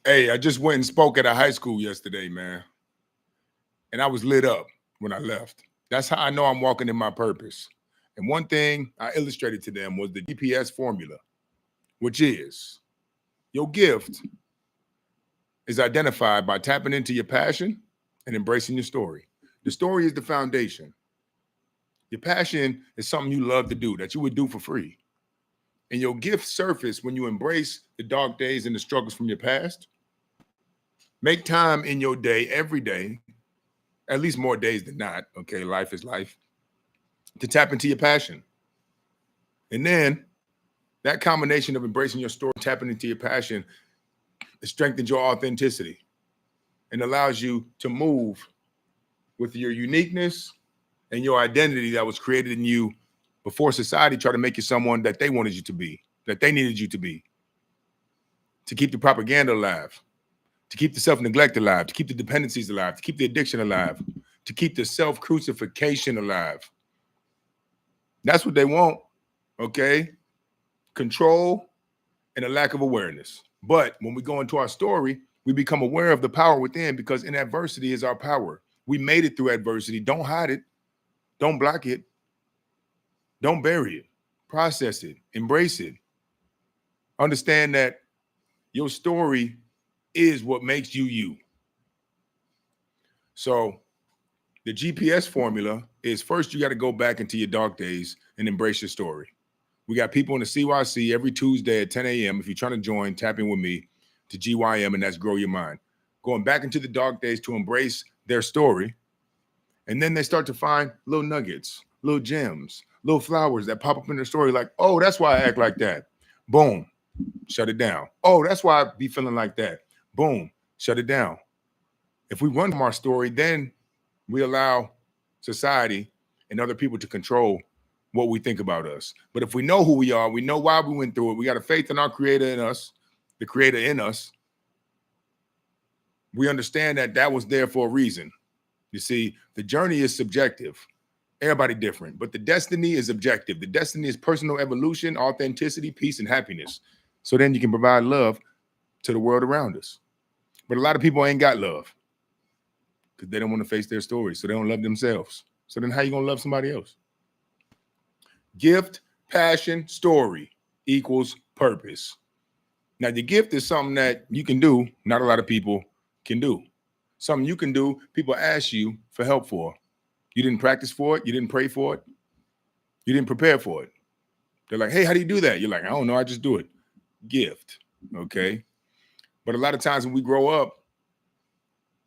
Hey, I just went and spoke at a high school yesterday, man, and I was lit up when I left. That's how I know I'm walking in my purpose. And one thing I illustrated to them was the GPS formula, which is your gift is identified by tapping into your passion and embracing your story. The story is the foundation. Your passion is something you love to do that you would do for free. And your gift surface when you embrace the dark days and the struggles from your past. Make time in your day every day, at least more days than not. Okay, life is life, to tap into your passion. And then that combination of embracing your story, tapping into your passion, it strengthens your authenticity and allows you to move with your uniqueness and your identity that was created in you before society tried to make you someone that they wanted you to be, that they needed you to be, to keep the propaganda alive, to keep the self-neglect alive, to keep the dependencies alive, to keep the addiction alive, to keep the self-crucifixion alive. That's what they want, okay? Control and a lack of awareness. But when we go into our story, we become aware of the power within because in adversity is our power. We made it through adversity. Don't hide it. Don't block it. Don't bury it. Process it. Embrace it. Understand that your story is what makes you you. So the GPS formula is first you got to go back into your dark days and embrace your story. We got people in the CYC every Tuesday at 10 a.m. If you're trying to join, tap in with me to GYM, and that's Grow Your Mind. Going back into the dark days to embrace their story. And then they start to find little nuggets, little gems, little flowers that pop up in their story like, oh, that's why I act like that. Boom, shut it down. Oh, that's why I be feeling like that. Boom, shut it down. If we run from our story, then we allow society and other people to control what we think about us. But if we know who we are, we know why we went through it, we got a faith in our creator in us, the creator in us, we understand that that was there for a reason. You see, the journey is subjective. Everybody different, but the destiny is objective. The destiny is personal evolution, authenticity, peace, and happiness. So then you can provide love to the world around us. But a lot of people ain't got love because they don't want to face their stories. So they don't love themselves. So then how you going to love somebody else? Gift, passion, story equals purpose. Now, the gift is something that you can do. Not a lot of people can do. Something you can do, people ask you for help for. You didn't practice for it. You didn't pray for it. You didn't prepare for it. They're like, hey, how do you do that? You're like, I don't know. I just do it. Gift. Okay. But a lot of times when we grow up,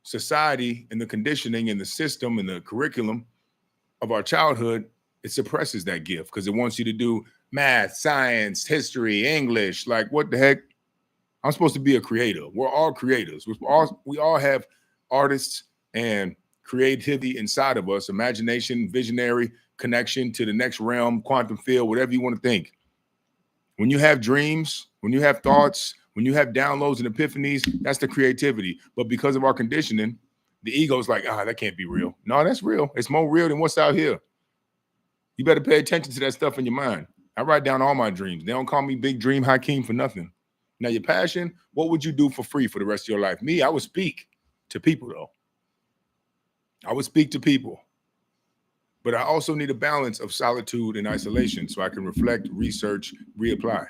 society and the conditioning and the system and the curriculum of our childhood, it suppresses that gift because it wants you to do math, science, history, English. Like, what the heck? I'm supposed to be a creator. We're all creators. We all have artists and creativity inside of us, imagination, visionary, connection to the next realm, quantum field, whatever you want to think. When you have dreams, when you have thoughts, when you have downloads and epiphanies, that's the creativity. But because of our conditioning, the ego's like, that can't be real. No, that's real. It's more real than what's out here. You better pay attention to that stuff in your mind. I write down all my dreams. They don't call me Big Dream Hakeem for nothing. Now, your passion, what would you do for free for the rest of your life? Me, I would speak to people, though. I would speak to people. But I also need a balance of solitude and isolation so I can reflect, research, reapply,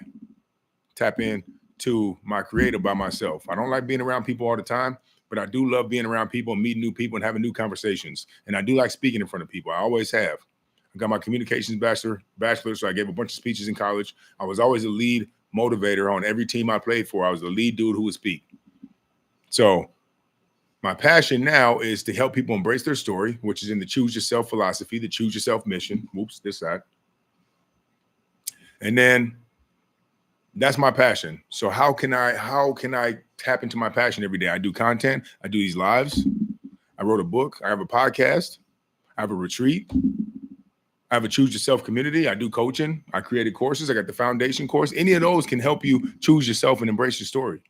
tap in to my creator by myself. I don't like being around people all the time, but I do love being around people, meeting new people, and having new conversations. And I do like speaking in front of people. I always have. I got my communications bachelor, so I gave a bunch of speeches in college. I was always a lead motivator on every team I played for. I was the lead dude who would speak. So my passion now is to help people embrace their story, which is in the choose yourself philosophy, the choose yourself mission. Whoops, this side. And then that's my passion. So how can I tap into my passion every day? I do content. I do these lives. I wrote a book. I have a podcast. I have a retreat. I have a choose yourself community. I do coaching. I created courses. I got the foundation course. Any of those can help you choose yourself and embrace your story.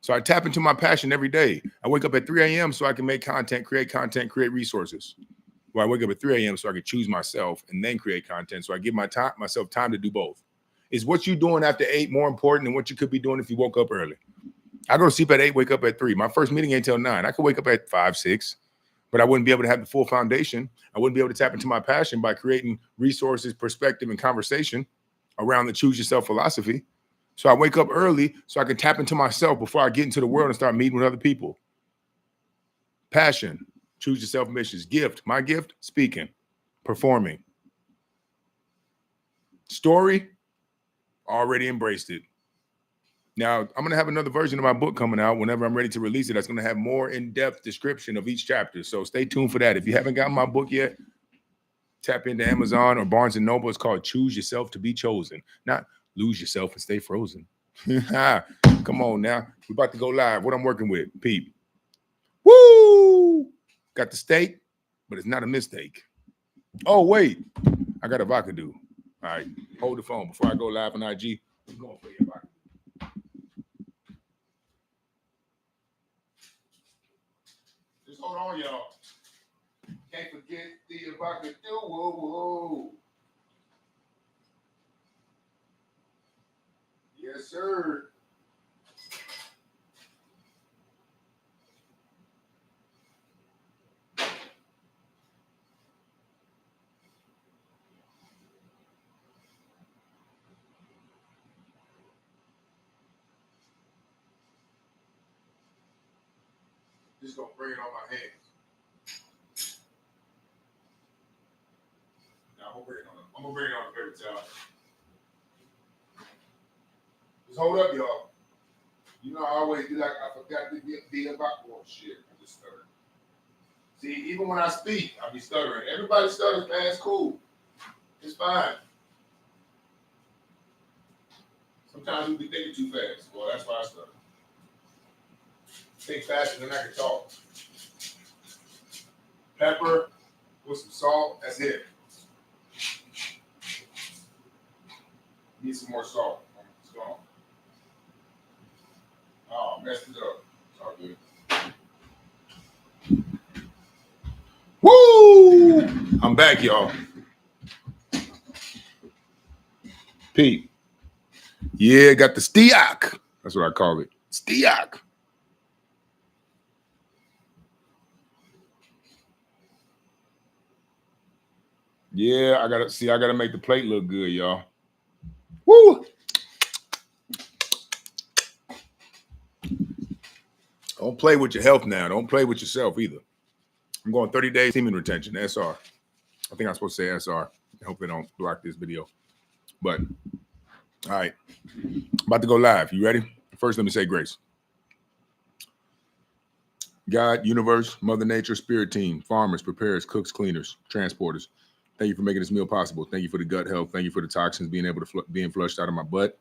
So I tap into my passion every day. I wake up at 3 a.m. so I can make content, create resources. Well, I wake up at 3 a.m. so I can choose myself and then create content. So I give myself time to do both. Is what you're doing after 8 more important than what you could be doing if you woke up early? I go to sleep at 8, wake up at 3. My first meeting ain't till 9. I could wake up at 5, 6, but I wouldn't be able to have the full foundation. I wouldn't be able to tap into my passion by creating resources, perspective, and conversation around the choose yourself philosophy. So I wake up early so I can tap into myself before I get into the world and start meeting with other people. Passion, choose yourself missions. Gift, my gift, speaking, performing. Story, already embraced it. Now, I'm going to have another version of my book coming out whenever I'm ready to release it. That's going to have more in-depth description of each chapter. So stay tuned for that. If you haven't gotten my book yet, tap into Amazon or Barnes & Noble. It's called Choose Yourself to Be Chosen, not Lose Yourself and Stay Frozen. Come on now. We're about to go live. What I'm working with, Pete. Woo! Got the steak, but it's not a mistake. Oh, wait. I got a vodka do. All right. Hold the phone before I go live on IG. I'm going for your vodka. Just hold on, y'all. Can't forget the vodka do. Whoa, whoa. Yes, sir. Just gonna bring it on my hands. Now I'm gonna bring it on a paper towel. Just hold up, y'all. You know, I always be like, I forgot to be about more shit. I just stuttered. See, even when I speak, I be stuttering. Everybody stutters, man. It's cool. It's fine. Sometimes we be thinking too fast. Well, that's why I stutter. Think faster than I can talk. Pepper with some salt. That's it. Need some more salt. It's gone. Oh, messed it up. It's all good. Woo! I'm back, y'all. Pete. Yeah, got the Stiak. That's what I call it. Stiak. Yeah, I gotta make the plate look good, y'all. Woo! Don't play with your health now. Don't play with yourself either. I'm going 30 days semen retention, SR. I think I'm supposed to say SR. I hope they don't block this video. But, all right. About to go live. You ready? First, let me say grace. God, universe, Mother Nature, spirit team, farmers, preparers, cooks, cleaners, transporters. Thank you for making this meal possible. Thank you for the gut health. Thank you for the toxins being able to being flushed out of my butt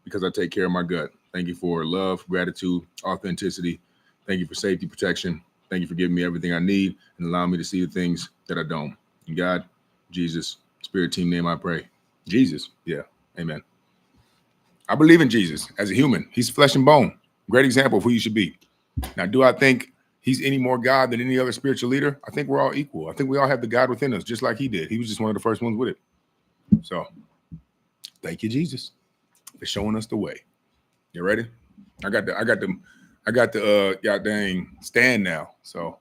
because I take care of my gut. Thank you for love, gratitude, authenticity. Thank you for safety, protection. Thank you for giving me everything I need and allowing me to see the things that I don't. In God, Jesus, spirit team name I pray. Jesus. Yeah. Amen. I believe in Jesus as a human. He's flesh and bone. Great example of who you should be. Now, do I think he's any more God than any other spiritual leader? I think we're all equal. I think we all have the God within us, just like he did. He was just one of the first ones with it. So, thank you, Jesus, for showing us the way. You ready? I got the goddamn stand now. So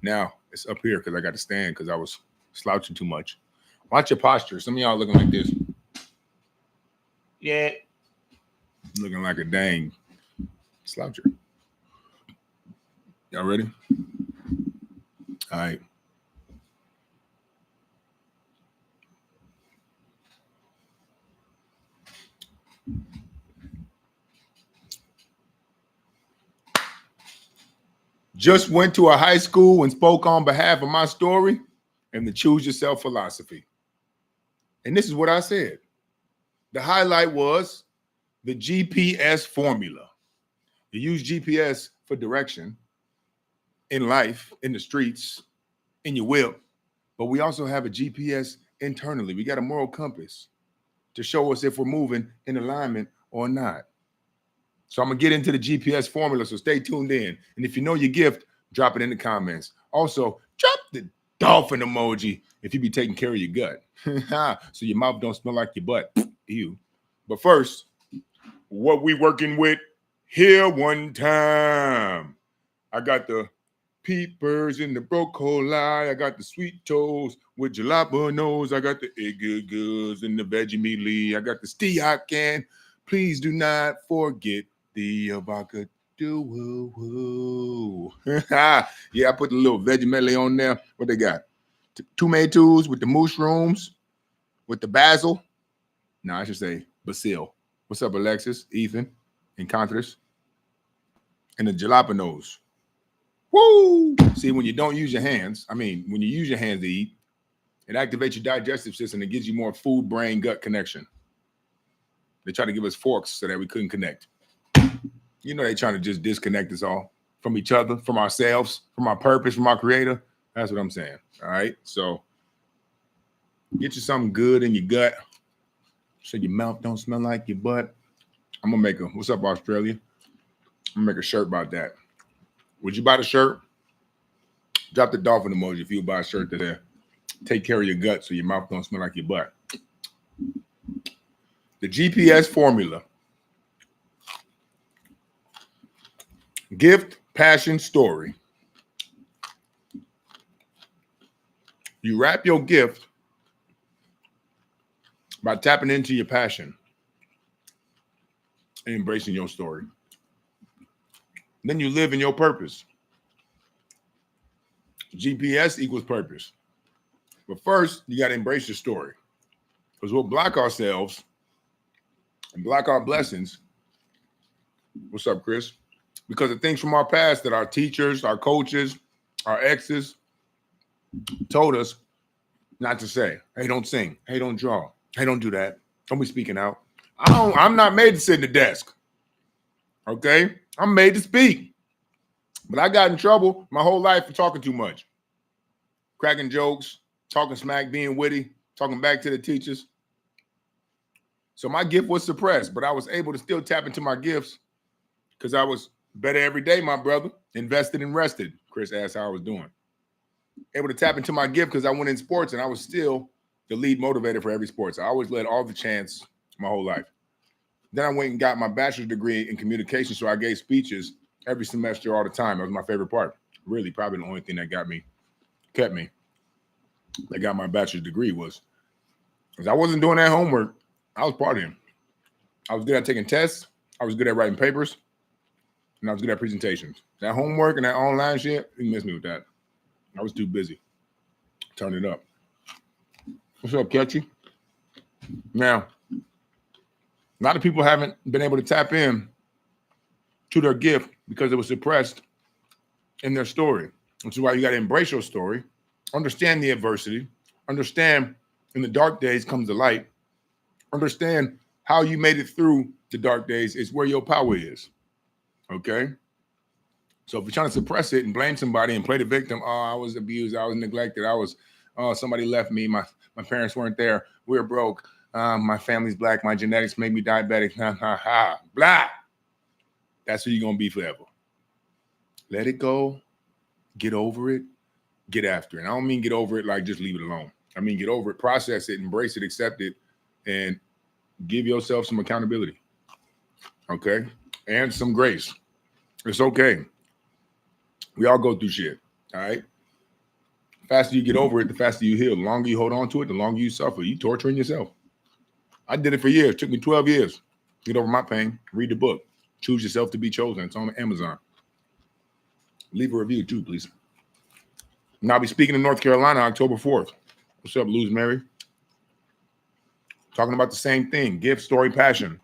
now it's up here because I got to stand because I was slouching too much. Watch your posture. Some of y'all looking like this. Yeah. Looking like a dang sloucher. Y'all ready? All right. Just went to a high school and spoke on behalf of my story and the choose yourself philosophy. And this is what I said. The highlight was the GPS formula. You use GPS for direction in life, in the streets, in your whip, but we also have a GPS internally. We got a moral compass to show us if we're moving in alignment or not. So I'm going to get into the GPS formula, so stay tuned in. And if you know your gift, drop it in the comments. Also, drop the dolphin emoji if you be taking care of your gut. So your mouth don't smell like your butt. Ew. But first, what we working with? Here one time. I got the peepers and the broccoli. I got the sweet toast with jalapenos. I got the egg goods and the veggie mealy. I got the steak and please do not forget the avocado. Yeah, I put the little veggie mealy on there. What they got? Tomatoes with the mushrooms, with the basil. No, I should say basil. What's up, Alexis, Ethan, and Contras? And the jalapenos. Woo! See, when you don't use your hands, when you use your hands to eat, it activates your digestive system and gives you more food, brain, gut connection. They try to give us forks so that we couldn't connect. You know, they trying to just disconnect us all from each other, from ourselves, from our purpose, from our creator. That's what I'm saying. All right. So get you something good in your gut so your mouth don't smell like your butt. I'm going to make what's up, Australia? I'm going to make a shirt about that. Would you buy the shirt? Drop the dolphin emoji if you buy a shirt that take care of your gut so your mouth don't smell like your butt. The GPS formula. Gift, passion, story. You wrap your gift by tapping into your passion and embracing your story. Then you live in your purpose. GPS equals purpose. But first, you got to embrace your story. Because we'll block ourselves and block our blessings. What's up, Chris? Because of things from our past that our teachers, our coaches, our exes told us not to say. Hey, don't sing. Hey, don't draw. Hey, don't do that. Don't be speaking out. I'm not made to sit in the desk. Okay? I'm made to speak. But I got in trouble my whole life for talking too much. Cracking jokes, talking smack, being witty, talking back to the teachers. So my gift was suppressed, but I was able to still tap into my gifts because I was better every day, my brother. Invested and rested. Chris asked how I was doing. Able to tap into my gift because I went in sports and I was still the lead motivator for every sport. So I always led all the chants my whole life. Then I went and got my bachelor's degree in communication. So I gave speeches every semester all the time. That was my favorite part. Really, probably the only thing that kept me. That got my bachelor's degree was because I wasn't doing that homework. I was partying. I was good at taking tests. I was good at writing papers. And I was good at presentations. That homework and that online shit, you miss me with that. I was too busy. Turn it up. What's up, Ketchy? Now, a lot of people haven't been able to tap in to their gift because it was suppressed in their story. Which is why you got to embrace your story, understand the adversity, understand in the dark days comes the light, understand how you made it through the dark days is where your power is. Okay? So if you're trying to suppress it and blame somebody and play the victim, oh, I was abused, I was neglected, somebody left me, my parents weren't there, we're broke, my family's black, my genetics made me diabetic, blah. That's who you're going to be forever. Let it go, get over it, get after it. And I don't mean get over it like just leave it alone. I mean get over it, process it, embrace it, accept it, and give yourself some accountability, okay? And some grace. It's okay. We all go through shit, all right? The faster you get over it, the faster you heal. The longer you hold on to it, the longer you suffer. You torturing yourself. I did it for years. It took me 12 years to get over my pain. Read the book. Choose Yourself to Be Chosen. It's on Amazon. Leave a review too, please. And I'll be speaking in North Carolina October 4th. What's up, Luz Mary? Talking about the same thing. Gift, story, passion.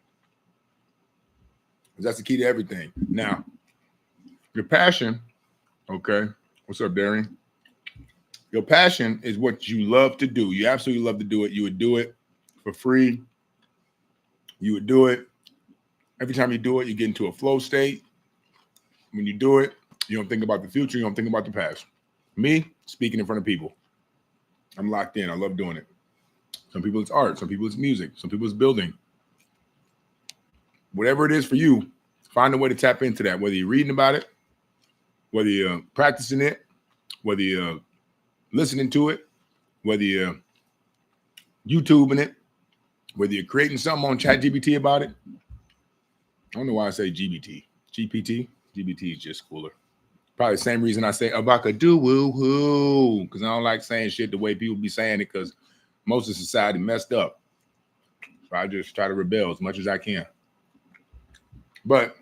That's the key to everything. Now, your passion, okay. What's up, Darian? Your passion is what you love to do. You absolutely love to do it. You would do it for free. You would do it. Every time you do it, you get into a flow state. When you do it, you don't think about the future. You don't think about the past. Me, speaking in front of people. I'm locked in. I love doing it. Some people it's art. Some people it's music. Some people it's building. Whatever it is for you, find a way to tap into that. Whether you're reading about it, whether you're practicing it, whether you're listening to it, whether you're YouTubing it, whether you're creating something on ChatGPT about it. I don't know why I say GBT. GPT is just cooler. Probably the same reason I say abacadoo woo-hoo, because I don't like saying shit the way people be saying it, because most of society messed up. So I just try to rebel as much as I can. But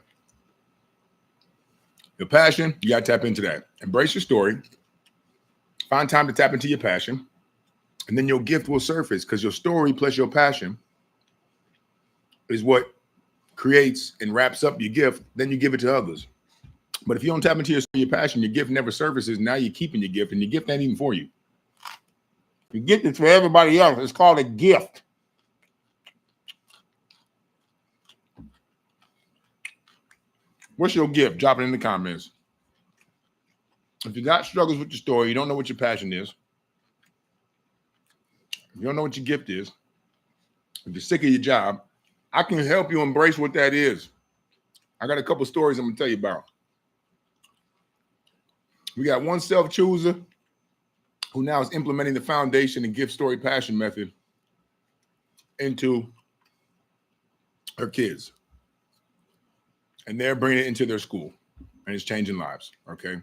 your passion, you got to tap into that. Embrace your story. Find time to tap into your passion. And then your gift will surface, because your story plus your passion is what creates and wraps up your gift. Then you give it to others. But if you don't tap into your passion, your gift never surfaces. Now you're keeping your gift, and your gift ain't even for you. Your gift is for everybody else. It's called a gift. What's your gift? Drop it in the comments. If you got struggles with your story, you don't know what your passion is, you don't know what your gift is, if you're sick of your job, I can help you embrace what that is. I got a couple stories I'm going to tell you about. We got one self-chooser who now is implementing the foundation and gift story passion method into her kids. And they're bringing it into their school, and it's changing lives, okay?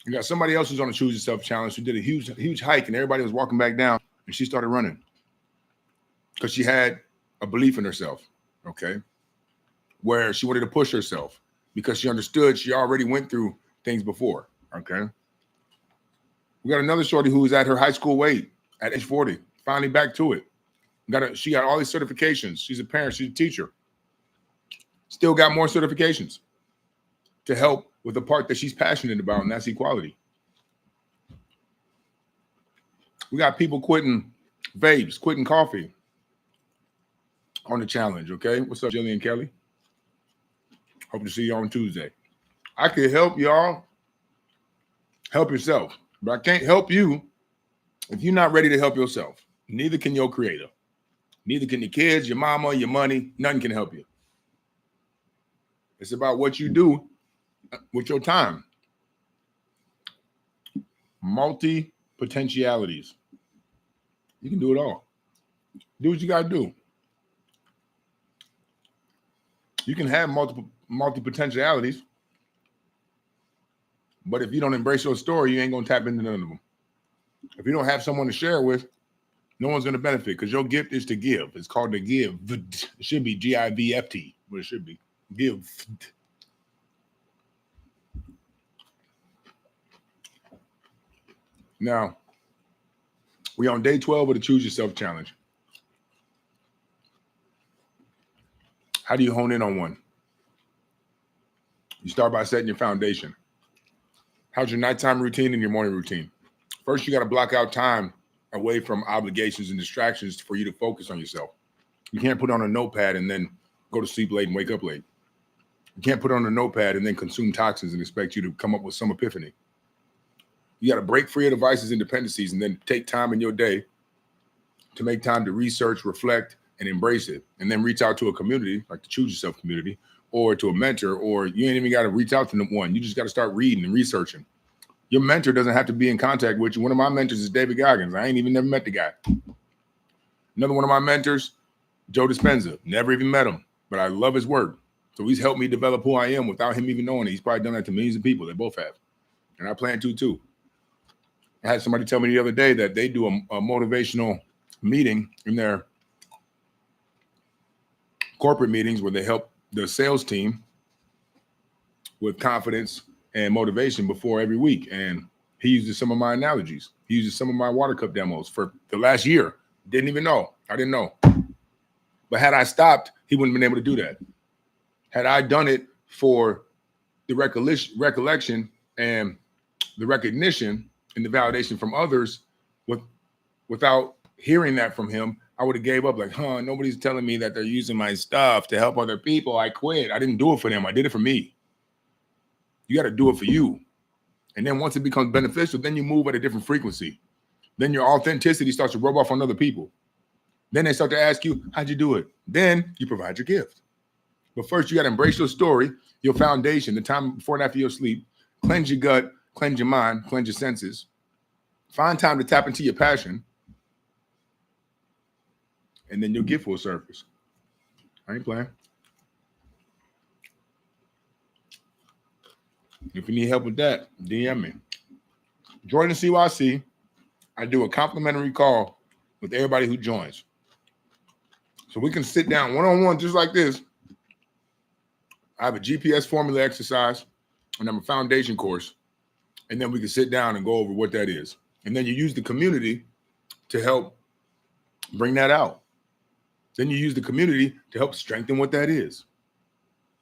You got somebody else who's on a Choose Yourself challenge who did a huge hike, and everybody was walking back down, and she started running because she had a belief in herself, okay? Where she wanted to push herself because she understood she already went through things before, okay? We got another shorty who was at her high school weight at age 40, finally back to it. She got all these certifications. She's a parent, she's a teacher. Still got more certifications to help with the part that she's passionate about, and that's equality. We got people quitting vapes, quitting coffee on the challenge, okay? What's up, Jillian Kelly? Hope to see you on Tuesday. I can help y'all. Help yourself. But I can't help you if you're not ready to help yourself. Neither can your creator. Neither can your kids, your mama, your money. Nothing can help you. It's about what you do with your time. Multi-potentialities. You can do it all. Do what you got to do. You can have multi-potentialities, but if you don't embrace your story, you ain't going to tap into none of them. If you don't have someone to share with, no one's going to benefit, because your gift is to give. It's called to give. It should be GIVFT, but it should be give. Now, we're on day 12 of the Choose Yourself Challenge. How do you hone in on one? You start by setting your foundation. How's your nighttime routine and your morning routine? First, you got to block out time away from obligations and distractions for you to focus on yourself. You can't put on a notepad and then go to sleep late and wake up late. You can't put on a notepad and then consume toxins and expect you to come up with some epiphany. You got to break free of devices and dependencies, and then take time in your day to make time to research, reflect, and embrace it. And then reach out to a community, like the Choose Yourself community, or to a mentor, or you ain't even got to reach out to one. You just got to start reading and researching. Your mentor doesn't have to be in contact with you. One of my mentors is David Goggins. I ain't even never met the guy. Another one of my mentors, Joe Dispenza. Never even met him, but I love his work. So he's helped me develop who I am without him even knowing it. He's probably done that to millions of people. They both have. And I plan to too. I had somebody tell me the other day that they do a motivational meeting in their corporate meetings where they help the sales team with confidence and motivation before every week. And he uses some of my analogies. He uses some of my water cup demos for the last year. Didn't even know. I didn't know. But had I stopped, he wouldn't have been able to do that. Had I done it for the recollection and the recognition and the validation from others without hearing that from him, I would have gave up, like, nobody's telling me that they're using my stuff to help other people. I quit. I didn't do it for them. I did it for me. You got to do it for you. And then once it becomes beneficial, then you move at a different frequency. Then your authenticity starts to rub off on other people. Then they start to ask you, how'd you do it? Then you provide your gift. But first, you got to embrace your story, your foundation, the time before and after your sleep. Cleanse your gut, cleanse your mind, cleanse your senses. Find time to tap into your passion. And then your gift will surface. I ain't playing. If you need help with that, DM me. Join the CYC. I do a complimentary call with everybody who joins. So we can sit down one-on-one just like this. I have a GPS formula exercise and I'm a foundation course. And then we can sit down and go over what that is. And then you use the community to help bring that out. Then you use the community to help strengthen what that is.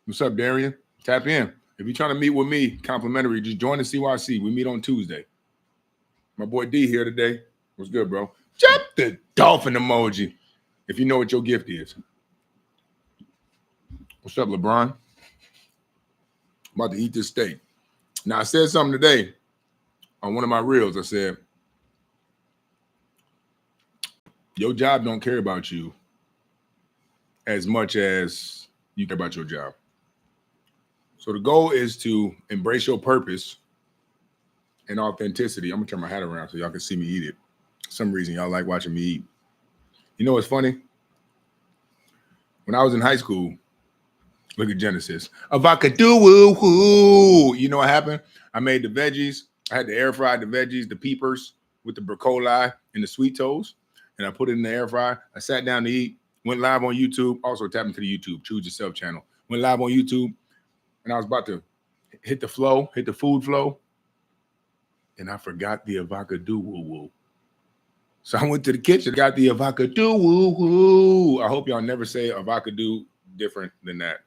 What's up, Darian? Tap in. If you're trying to meet with me, complimentary, just join the CYC. We meet on Tuesday. My boy D here today. What's good, bro? Jump the dolphin emoji if you know what your gift is. What's up, LeBron? I'm about to eat this steak. Now, I said something today on one of my reels. I said, your job don't care about you as much as you care about your job. So the goal is to embrace your purpose and authenticity. I'm going to turn my hat around so y'all can see me eat it. For some reason, y'all like watching me eat. You know what's funny? When I was in high school, look at Genesis. Avocado-woo-woo. You know what happened? I made the veggies. I had to air fry the veggies, the peepers with the broccoli and the sweet toast. And I put it in the air fryer. I sat down to eat, went live on YouTube. Also tap into the YouTube, Choose Yourself channel. Went live on YouTube. And I was about to hit the food flow. And I forgot the avocado-woo-woo. So I went to the kitchen, got the avocado-woo-woo. I hope y'all never say avocado different than that.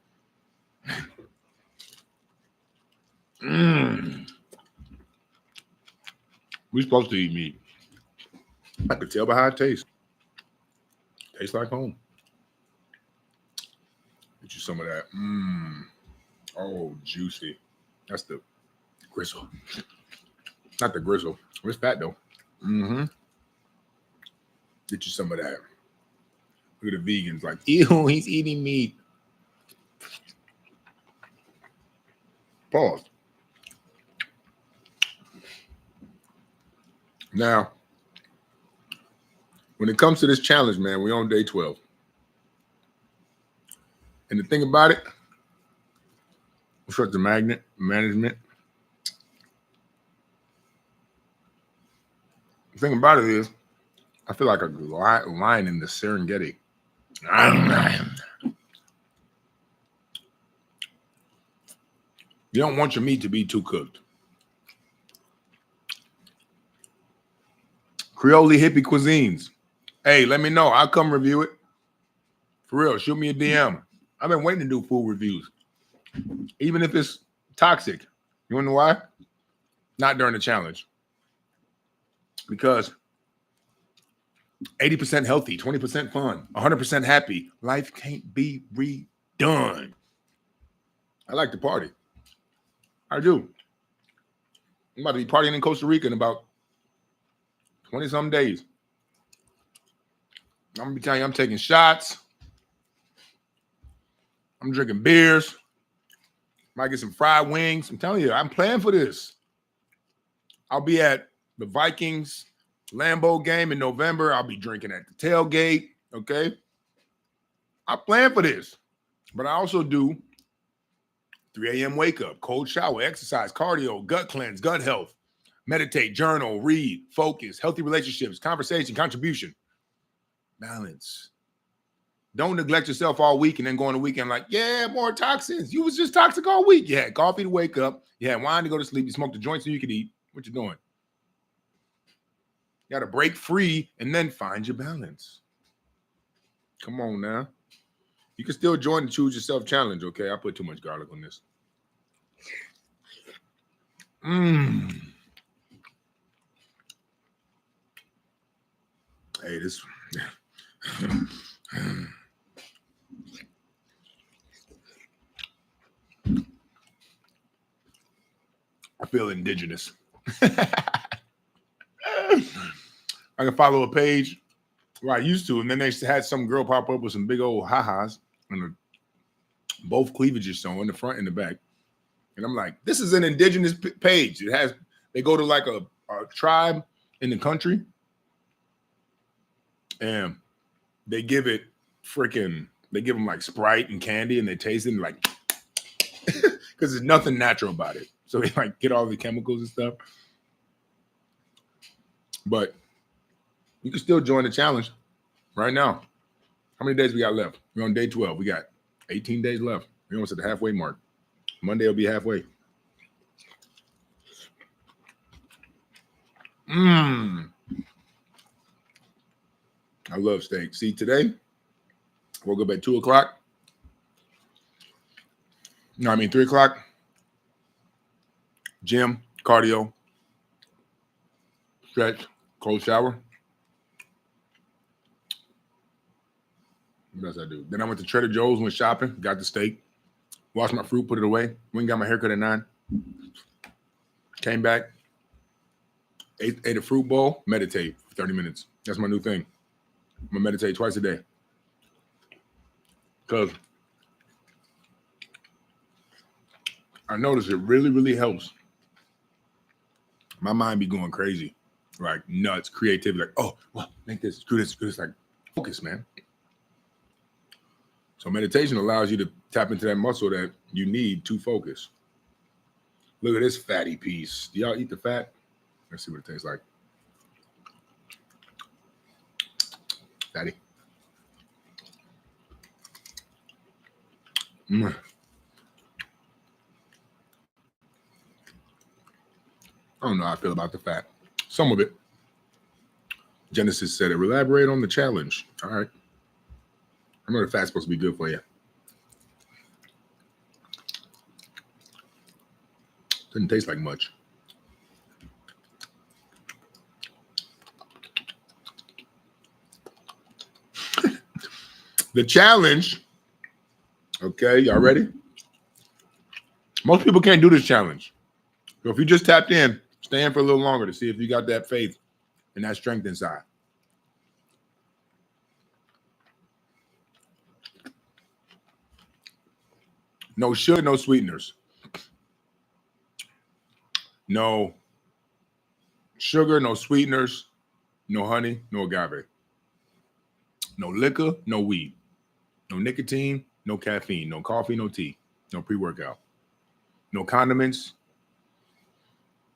We're supposed to eat meat. I could tell by how it tastes. Tastes like home. Get you some of that. Oh, juicy. That's the gristle. Not the gristle. It's fat though. Get you some of that. Look at the vegans like, ew, he's eating meat. Pause. Now, when it comes to this challenge, man, we're on day 12. And the thing about it, what's the management? The thing about it is, I feel like a lion in the Serengeti. You don't want your meat to be too cooked. Creole hippie cuisines. Hey, let me know. I'll come review it. For real, shoot me a DM. I've been waiting to do food reviews. Even if it's toxic. You wanna know why? Not during the challenge. Because 80% healthy, 20% fun, 100% happy. Life can't be redone. I like to party. I do. I'm about to be partying in Costa Rica in about 20-some days. I'm going to be telling you, I'm taking shots. I'm drinking beers. Might get some fried wings. I'm telling you, I'm planning for this. I'll be at the Vikings Lambeau game in November. I'll be drinking at the tailgate, okay? I plan for this. But I also do 3 a.m. wake up, cold shower, exercise, cardio, gut cleanse, gut health, meditate, journal, read, focus, healthy relationships, conversation, contribution, balance. Don't neglect yourself all week and then go on the weekend like, yeah, more toxins. You was just toxic all week. You had coffee to wake up. You had wine to go to sleep. You smoked the joint so you could eat. What you doing? You got to break free and then find your balance. Come on now. You can still join the Choose Yourself challenge, okay? I put too much garlic on this. Hey, this... I feel indigenous. I can follow a page where I used to, and then they had some girl pop up with some big old ha-has and both cleavages showing, the front and the back. And I'm like, this is an indigenous page. They go to like a tribe in the country and they give them like Sprite and candy and they taste it and like, because there's nothing natural about it. So they like get all the chemicals and stuff. But you can still join the challenge right now. How many days we got left? We're on day 12. We got 18 days left. We're almost at the halfway mark. Monday will be halfway. I love steak. See, today, woke up at 2 o'clock. No, I mean 3 o'clock. Gym, cardio, stretch, cold shower. What else I do? Then I went to Trader Joe's, went shopping, got the steak, washed my fruit, put it away. Went and got my haircut at 9. Came back, ate a fruit bowl, meditate for 30 minutes. That's my new thing. I'm going to meditate twice a day. Because I notice it really, really helps. My mind be going crazy, like nuts, creativity, like, oh, well, make this, screw this, screw this. Like, focus, man. So meditation allows you to tap into that muscle that you need to focus. Look at this fatty piece. Do y'all eat the fat? Let's see what it tastes like. Fatty. I don't know how I feel about the fat. Some of it. Genesis said it. Elaborate on the challenge. All right. I know the fat's supposed to be good for you. Doesn't taste like much. The challenge. Okay, y'all ready? Most people can't do this challenge. So if you just tapped in, stay in for a little longer to see if you got that faith and that strength inside. No sugar, no sweeteners. No sugar, no sweeteners, no honey, no agave. No liquor, no weed. No nicotine, no caffeine, no coffee, no tea, no pre-workout. No condiments,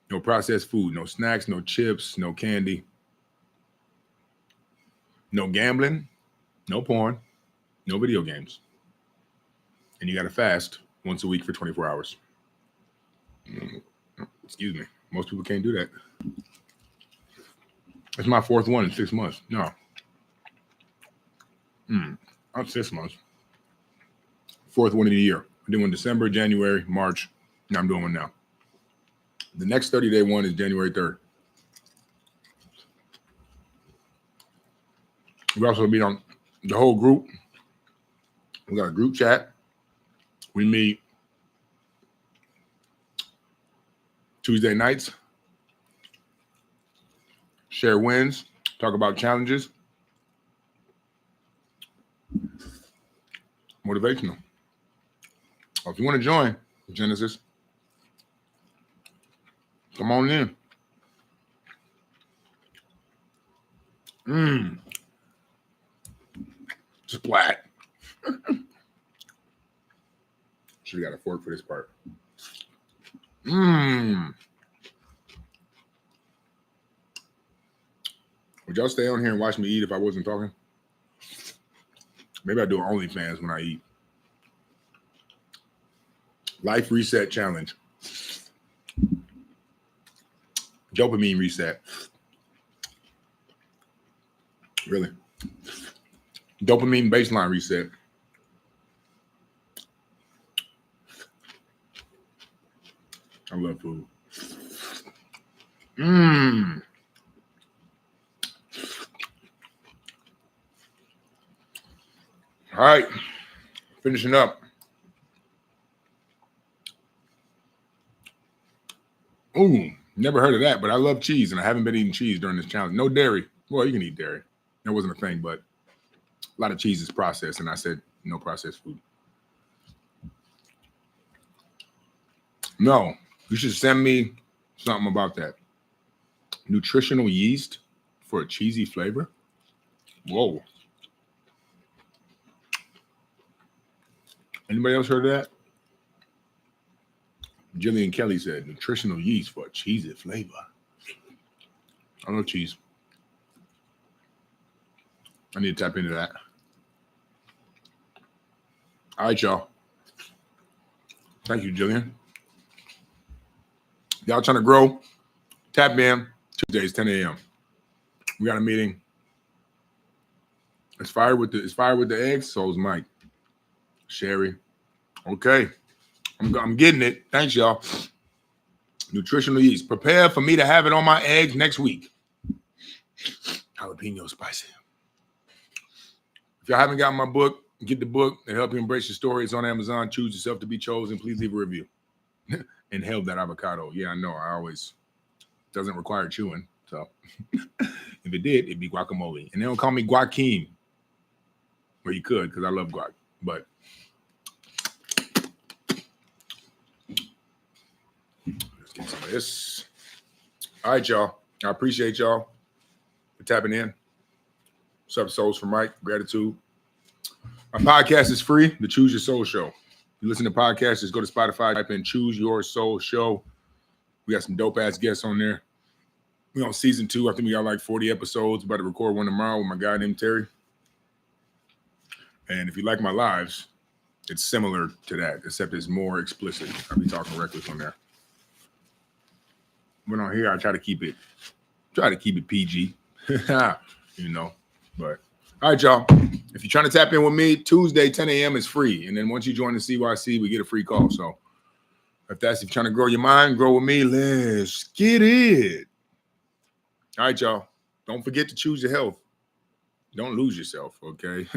no processed food, no snacks, no chips, no candy. No gambling, no porn, no video games. And you got to fast once a week for 24 hours. Excuse me. Most people can't do that. It's my 4th one in 6 months. No. Not 6 months. 4th one in a year. I did one December, January, March. Now I'm doing one now. The next 30-day one is January 3rd. We also meet on the whole group. We got a group chat. We meet Tuesday nights, share wins, talk about challenges. Motivational. If you want to join Genesis, come on in. Splat. Should have got a fork for this part. Would y'all stay on here and watch me eat if I wasn't talking? Maybe I do OnlyFans when I eat. Life reset challenge. Dopamine reset. Really. Dopamine baseline reset. I love food. All right. Finishing up. Ooh, never heard of that, but I love cheese, and I haven't been eating cheese during this challenge. No dairy. Well, you can eat dairy. That wasn't a thing, but a lot of cheese is processed, and I said no processed food. No, you should send me something about that. Nutritional yeast for a cheesy flavor? Whoa. Anybody else heard of that? Jillian Kelly said, nutritional yeast for cheesy flavor. I love cheese. I need to tap into that. All right, y'all. Thank you, Jillian. Y'all trying to grow? Tap in. Tuesdays, 10 a.m. We got a meeting. It's fire with the eggs. So is Mike, Sherry. Okay, I'm getting it. Thanks, y'all. Nutritional yeast. Prepare for me to have it on my eggs next week. Jalapeno spicy. If y'all haven't got my book, get the book and help you embrace your story. It's on Amazon. Choose yourself to be chosen. Please leave a review. And help that avocado. Yeah, I know. Doesn't require chewing. So if it did, it'd be guacamole. And they don't call me Guaquin. Well, you could because I love guac. But let's get some of this. All right, y'all. I appreciate y'all for tapping in. What's up, Souls for Mike? Gratitude. My podcast is free, the Choose Your Soul Show. If you listen to podcasts, just go to Spotify, type in Choose Your Soul Show. We got some dope-ass guests on there. We're on season 2. I think we got like 40 episodes. About to record one tomorrow with my guy named Terry. And if you like my lives, it's similar to that, except it's more explicit. I'll be talking reckless on there. But on here, I try to keep it PG. You know. But all right, y'all. If you're trying to tap in with me, Tuesday, 10 a.m. is free. And then once you join the CYC, we get a free call. So if you're trying to grow your mind, grow with me, let's get it. All right, y'all. Don't forget to choose your health. Don't lose yourself, okay?